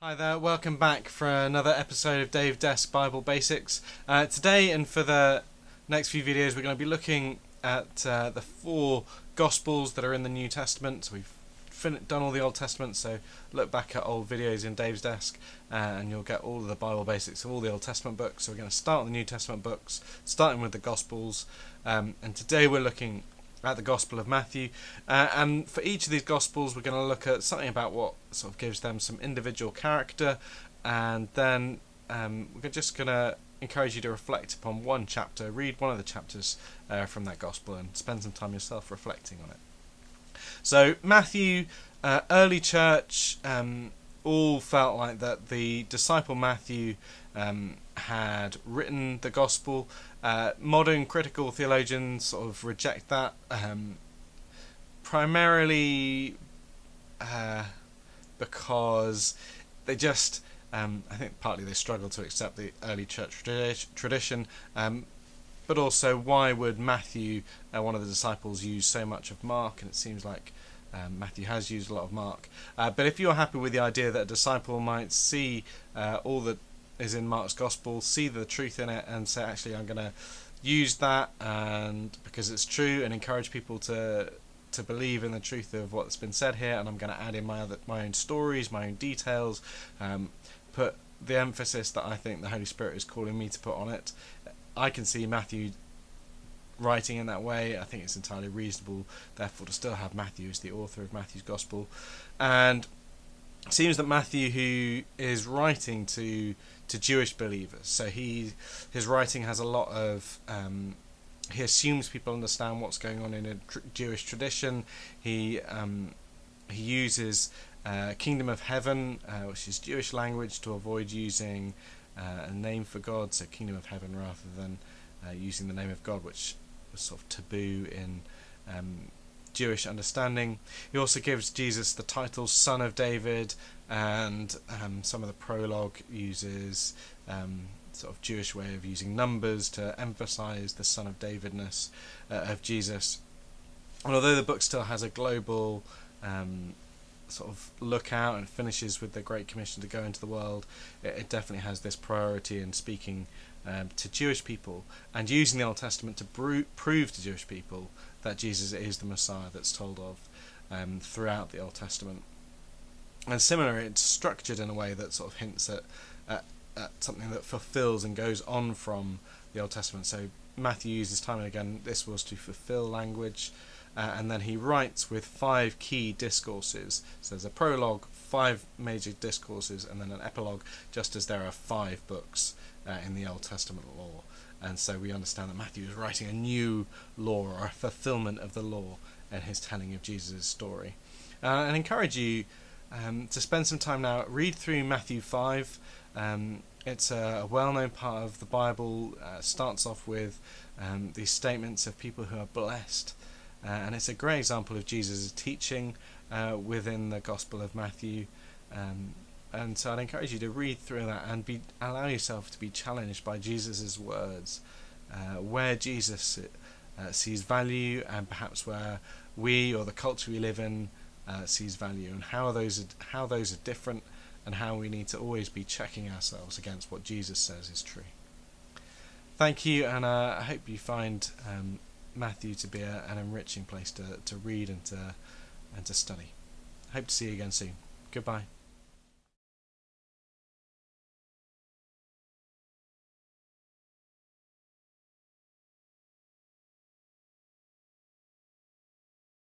Hi there, welcome back for another episode of Dave Desk Bible Basics. Today and for the next few videos we're going to be looking at the four Gospels that are in the New Testament. So we've done all the Old Testament, so look back at old videos in Dave's Desk and you'll get all of the Bible basics of all the Old Testament books. So we're going to start with the New Testament books, starting with the Gospels, and today we're looking at the Gospel of Matthew, and for each of these Gospels we're going to look at something about what sort of gives them some individual character, and then we're just going to encourage you to reflect upon one chapter, read one of the chapters from that Gospel and spend some time yourself reflecting on it. So Matthew, early church, all felt like that the disciple Matthew had written the Gospel. Modern critical theologians sort of reject that, primarily because they just, I think partly they struggle to accept the early church tradition, but also why would Matthew, one of the disciples, use so much of Mark? And it seems like Matthew has used a lot of Mark. But if you're happy with the idea that a disciple might see all that is in Mark's Gospel, see the truth in it, and say, actually, I'm going to use that and because it's true, and encourage people to believe in the truth of what's been said here, and I'm going to add in my own stories, my own details, put the emphasis that I think the Holy Spirit is calling me to put on it. I can see Matthew writing in that way. I think it's entirely reasonable, therefore, to still have Matthew as the author of Matthew's Gospel. And it seems that Matthew, who is writing to Jewish believers, so his writing has a lot of he assumes people understand what's going on in a Jewish tradition. He uses Kingdom of Heaven, which is Jewish language, to avoid using a name for God, so Kingdom of Heaven rather than using the name of God, which was sort of taboo in Jewish understanding. He also gives Jesus the title Son of David, and some of the prologue uses sort of Jewish way of using numbers to emphasize the Son of Davidness of Jesus. And although the book still has a global sort of look out and finishes with the Great Commission to go into the world, it definitely has this priority in speaking to Jewish people and using the Old Testament to prove to Jewish people that Jesus is the Messiah that's told of throughout the Old Testament. And similarly, it's structured in a way that sort of hints at something that fulfills and goes on from the Old Testament. So Matthew uses time and again, this was to fulfill language, and then he writes with 5 key discourses. So there's a prologue, 5 major discourses, and then an epilogue, just as there are 5 books in the Old Testament law. And so we understand that Matthew is writing a new law, or a fulfillment of the law, in his telling of Jesus' story. And encourage you to spend some time now, read through Matthew 5. It's a well-known part of the Bible. Starts off with these statements of people who are blessed. And it's a great example of Jesus' teaching within the Gospel of Matthew. And so I'd encourage you to read through that and allow yourself to be challenged by Jesus' words, where Jesus sees value, and perhaps where we or the culture we live in sees value, and how those are different, and how we need to always be checking ourselves against what Jesus says is true. Thank you, and I hope you find Matthew to be an enriching place to read and to study. Hope to see you again soon. Goodbye.